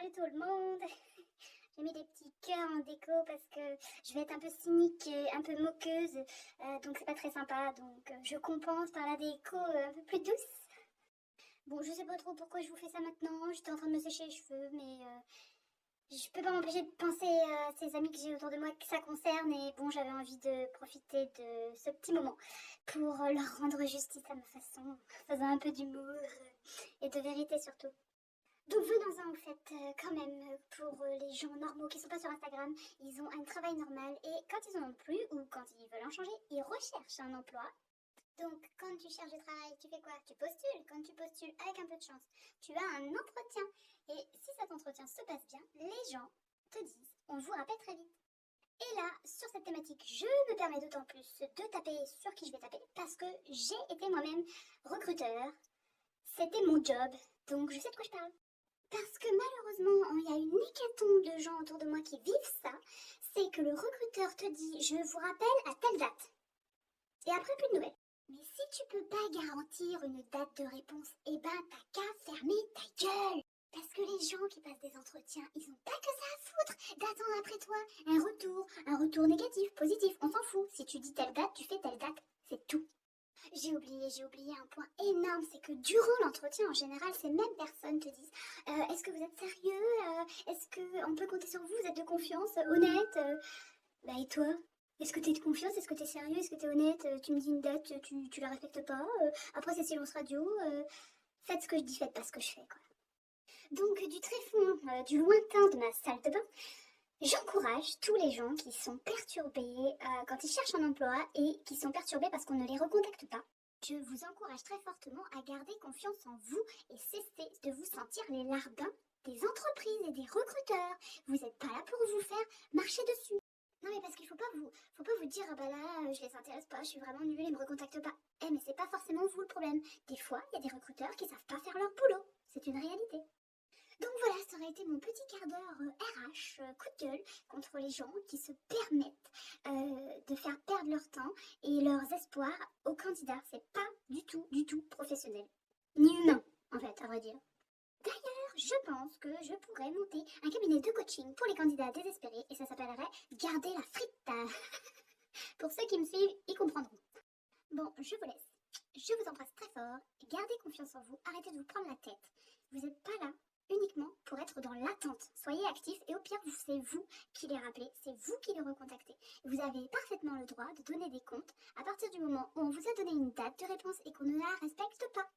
salut tout le monde. J'ai mis des petits cœurs en déco parce que je vais être un peu cynique et un peu moqueuse, donc c'est pas très sympa, donc je compense par la déco un peu plus douce. Bon, je sais pas trop pourquoi je vous fais ça maintenant, j'étais en train de me sécher les cheveux, mais je peux pas m'empêcher de penser à ces amis que j'ai autour de moi que ça concerne, et bon, j'avais envie de profiter de ce petit moment pour leur rendre justice à ma façon, en faisant un peu d'humour et de vérité surtout. Donc venons-en au fait, quand même, pour les gens normaux qui sont pas sur Instagram, ils ont un travail normal et quand ils en ont plus ou quand ils veulent en changer, ils recherchent un emploi. Donc quand tu cherches du travail, tu fais quoi? Tu postules. Quand tu postules, avec un peu de chance, tu as un entretien. Et si cet entretien se passe bien, les gens te disent, on vous rappelle très vite. Et là, sur cette thématique, je me permets d'autant plus de taper sur qui je vais taper parce que j'ai été moi-même recruteur. C'était mon job, donc je sais de quoi je parle. Parce que malheureusement, il y a une hécatombe de gens autour de moi qui vivent ça, c'est que le recruteur te dit « je vous rappelle à telle date ». Et après, plus de nouvelles. Mais si tu peux pas garantir une date de réponse, eh ben t'as qu'à fermer ta gueule. Parce que les gens qui passent des entretiens, ils ont pas que ça à foutre d'attendre après toi un retour négatif, positif, on s'en fout. Si tu dis telle date, tu fais telle date, c'est tout. J'ai oublié un point énorme, c'est que durant l'entretien, en général, ces mêmes personnes te disent est-ce que vous êtes sérieux est-ce qu'on peut compter sur vous? Vous êtes de confiance, honnête Bah et toi? Est-ce que t'es de confiance? Est-ce que t'es sérieux? Est-ce que t'es honnête? Tu me dis une date, tu la respectes pas après c'est silence radio. Faites ce que je dis, faites pas ce que je fais, quoi. Donc du très fond, du lointain de ma salle de bain, j'encourage tous les gens qui sont perturbés quand ils cherchent un emploi et qui sont perturbés parce qu'on ne les recontacte pas. Je vous encourage très fortement à garder confiance en vous et cesser de vous sentir les larbins des entreprises et des recruteurs. Vous n'êtes pas là pour vous faire marcher dessus. Non mais parce qu'il faut pas vous dire ah bah là je les intéresse pas, je suis vraiment nulle, ils me recontactent pas. Eh mais c'est pas forcément vous le problème. Des fois il y a des recruteurs qui savent pas faire leur boulot. C'est une réalité. Donc voilà, ça aurait été mon petit quart d'heure RH, coup de gueule, contre les gens qui se permettent de faire perdre leur temps et leurs espoirs aux candidats. C'est pas du tout professionnel. Ni humain, en fait, à vrai dire. D'ailleurs, je pense que je pourrais monter un cabinet de coaching pour les candidats désespérés et ça s'appellerait Garder la frite. Pour ceux qui me suivent, ils comprendront. Bon, je vous laisse. Je vous embrasse très fort. Gardez confiance en vous. Arrêtez de vous prendre la tête. Vous n'êtes pas là uniquement pour être dans l'attente. Soyez actifs et au pire, c'est vous qui les rappelez, c'est vous qui les recontactez. Vous avez parfaitement le droit de donner des comptes à partir du moment où on vous a donné une date de réponse et qu'on ne la respecte pas.